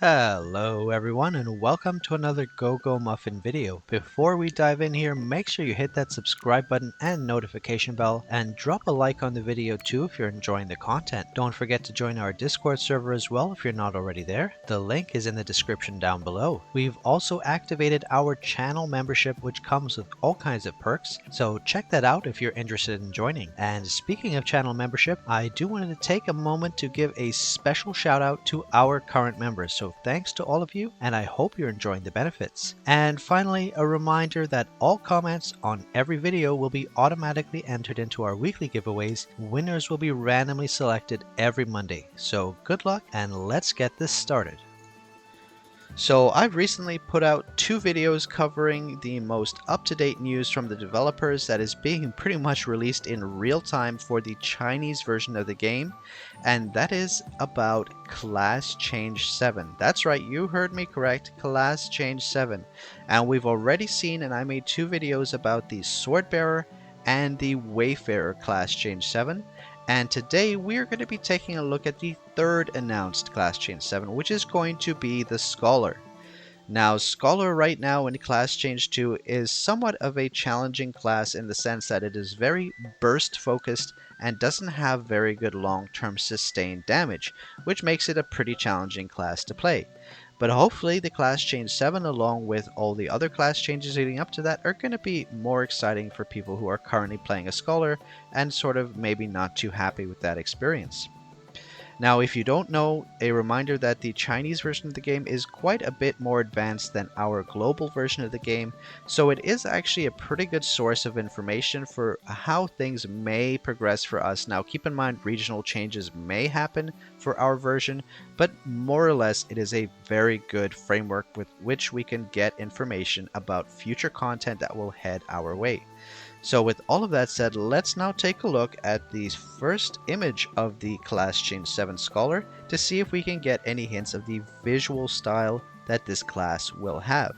Hello everyone and welcome to another Muffin video. Before we dive in here, make sure you hit that subscribe button and notification bell and drop a like on the video too if you're enjoying the content. Don't forget to join our Discord server as well if you're not already there. The link is in the description down below. We've also activated our channel membership which comes with all kinds of perks, so check that out if you're interested in joining. And speaking of channel membership, I do want to take a moment to give a special shout out to our current members. So thanks to all of you, and I hope you're enjoying the benefits. And finally, a reminder that all comments on every video will be automatically entered into our weekly giveaways. Winners will be randomly selected every Monday. So good luck, and let's get this started. So I've recently put out 2 videos covering the most up-to-date news from the developers that is being pretty much released in real time for the Chinese version of the game, and that is about Class Change 7. That's right, you heard me correct, Class Change 7. And we've already seen, and I made 2 videos about the Swordbearer and the Wayfarer Class Change 7. And today we're going to be taking a look at the third announced Class Change 7, which is going to be the Scholar. Now, Scholar right now in Class Change 2 is somewhat of a challenging class in the sense that it is very burst focused and doesn't have very good long-term sustained damage, which makes it a pretty challenging class to play. But hopefully the Class Change 7 along with all the other class changes leading up to that are going to be more exciting for people who are currently playing a Scholar and sort of maybe not too happy with that experience. Now, if you don't know, a reminder that the Chinese version of the game is quite a bit more advanced than our global version of the game, so it is actually a pretty good source of information for how things may progress for us. Now, keep in mind regional changes may happen for our version, but more or less it is a very good framework with which we can get information about future content that will head our way. So with all of that said, let's now take a look at the first image of the Class Change 7 Scholar to see if we can get any hints of the visual style that this class will have.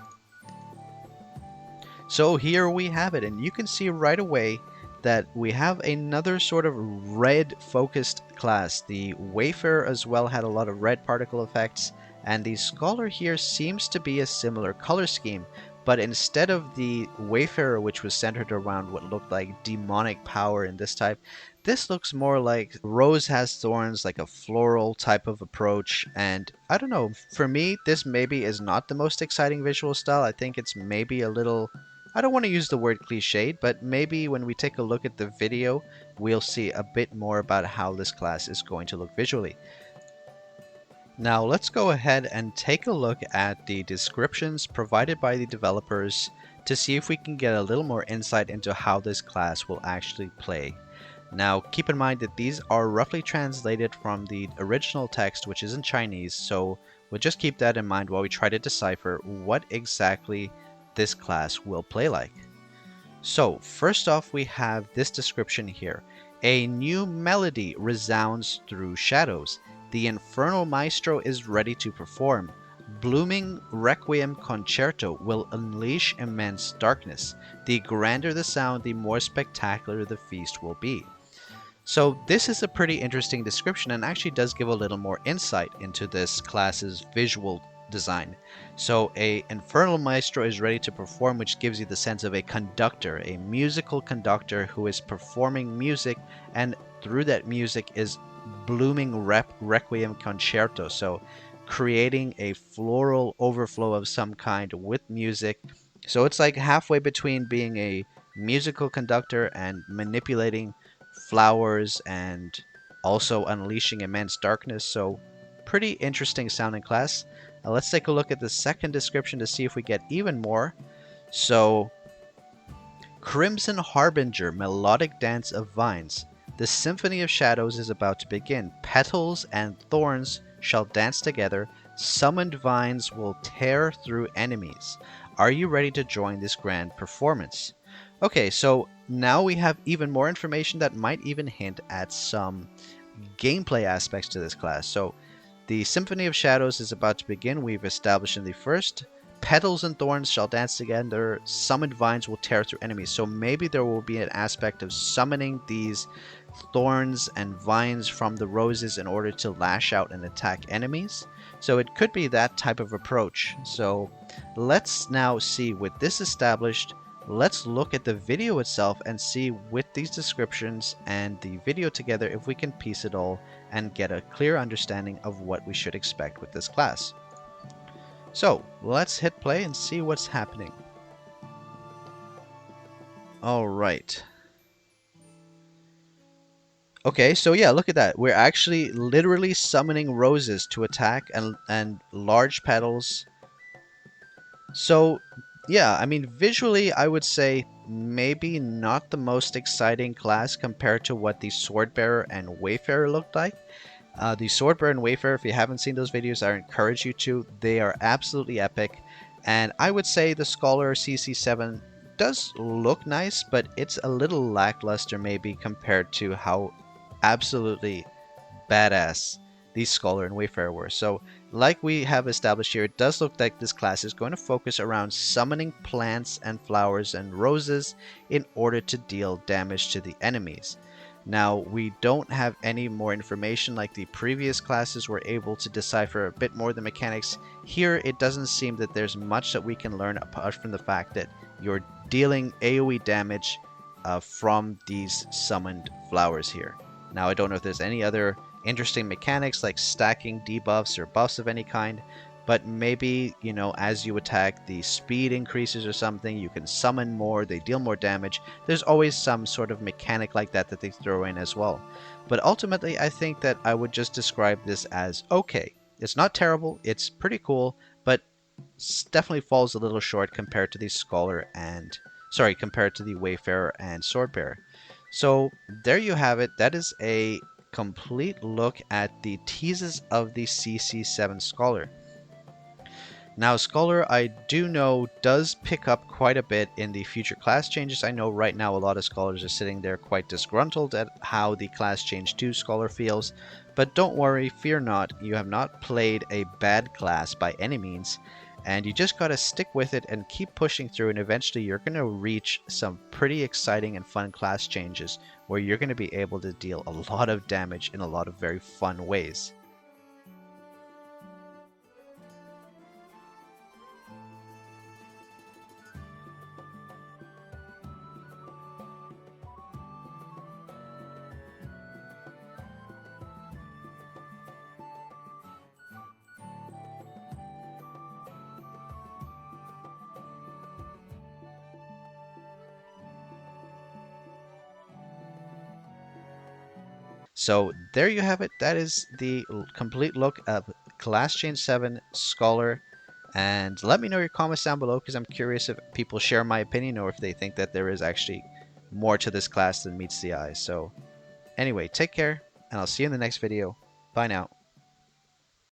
So here we have it, and you can see right away that we have another sort of red focused class. The Wayfarer as well had a lot of red particle effects, and the Scholar here seems to be a similar color scheme. But instead of the Wayfarer, which was centered around what looked like demonic power in this type, this looks more like Rose Has Thorns, like a floral type of approach. And I don't know, for me, this maybe is not the most exciting visual style. I think it's maybe a little, I don't want to use the word cliched, but maybe when we take a look at the video, we'll see a bit more about how this class is going to look visually. Now let's go ahead and take a look at the descriptions provided by the developers to see if we can get a little more insight into how this class will actually play. Now keep in mind that these are roughly translated from the original text, which is in Chinese, so we'll just keep that in mind while we try to decipher what exactly this class will play like. So first off, we have this description here. A new melody resounds through shadows. The Infernal Maestro is ready to perform. Blooming Requiem Concerto will unleash immense darkness. The grander the sound, the more spectacular the feast will be. So this is a pretty interesting description and actually does give a little more insight into this class's visual design. So a Infernal Maestro is ready to perform, which gives you the sense of a conductor, a musical conductor who is performing music, and through that music is blooming Requiem Concerto, so creating a floral overflow of some kind with music. So it's like halfway between being a musical conductor and manipulating flowers and also unleashing immense darkness. So pretty interesting sounding class. Now let's take a look at the second description to see if we get even more. So Crimson Harbinger, melodic dance of vines. The Symphony of Shadows is about to begin. Petals and thorns shall dance together. Summoned vines will tear through enemies. Are you ready to join this grand performance? Okay, so now we have even more information that might even hint at some gameplay aspects to this class. So the Symphony of Shadows is about to begin. We've established in the first. Petals and thorns shall dance together. Summoned vines will tear through enemies. So maybe there will be an aspect of summoning these thorns and vines from the roses in order to lash out and attack enemies. So it could be that type of approach. So let's now see, with this established, let's look at the video itself and see with these descriptions and the video together if we can piece it all and get a clear understanding of what we should expect with this class. So let's hit play and see what's happening. All right. Okay, so yeah, look at that. We're actually literally summoning roses to attack and large petals. So yeah, I mean, visually, I would say maybe not the most exciting class compared to what the Swordbearer and Wayfarer looked like. The Swordbearer and Wayfarer, if you haven't seen those videos, I encourage you to. They are absolutely epic. And I would say the Scholar CC7 does look nice, but it's a little lackluster maybe compared to how absolutely badass these Scholar and Wayfarer were. So, like we have established here, it does look like this class is going to focus around summoning plants and flowers and roses in order to deal damage to the enemies. Now, we don't have any more information like the previous classes were able to decipher a bit more of the mechanics. Here, it doesn't seem that there's much that we can learn apart from the fact that you're dealing AoE damage from these summoned flowers here. Now, I don't know if there's any other interesting mechanics like stacking debuffs or buffs of any kind, but maybe, you know, as you attack, the speed increases or something, you can summon more, they deal more damage. There's always some sort of mechanic like that that they throw in as well. But ultimately, I think that I would just describe this as okay. It's not terrible, it's pretty cool, but definitely falls a little short compared to the Scholar and compared to the Wayfarer and Swordbearer. So there you have it. That is a complete look at the teases of the CC7 Scholar. Now, Scholar, I do know, does pick up quite a bit in the future class changes. I know right now a lot of Scholars are sitting there quite disgruntled at how the class change to Scholar feels. But don't worry, fear not, you have not played a bad class by any means. And you just gotta stick with it and keep pushing through, and eventually you're gonna reach some pretty exciting and fun class changes where you're gonna be able to deal a lot of damage in a lot of very fun ways. So there you have it. That is the complete look of Class Change 7 Scholar. And let me know your comments down below because I'm curious if people share my opinion or if they think that there is actually more to this class than meets the eye. So anyway, take care and I'll see you in the next video. Bye now.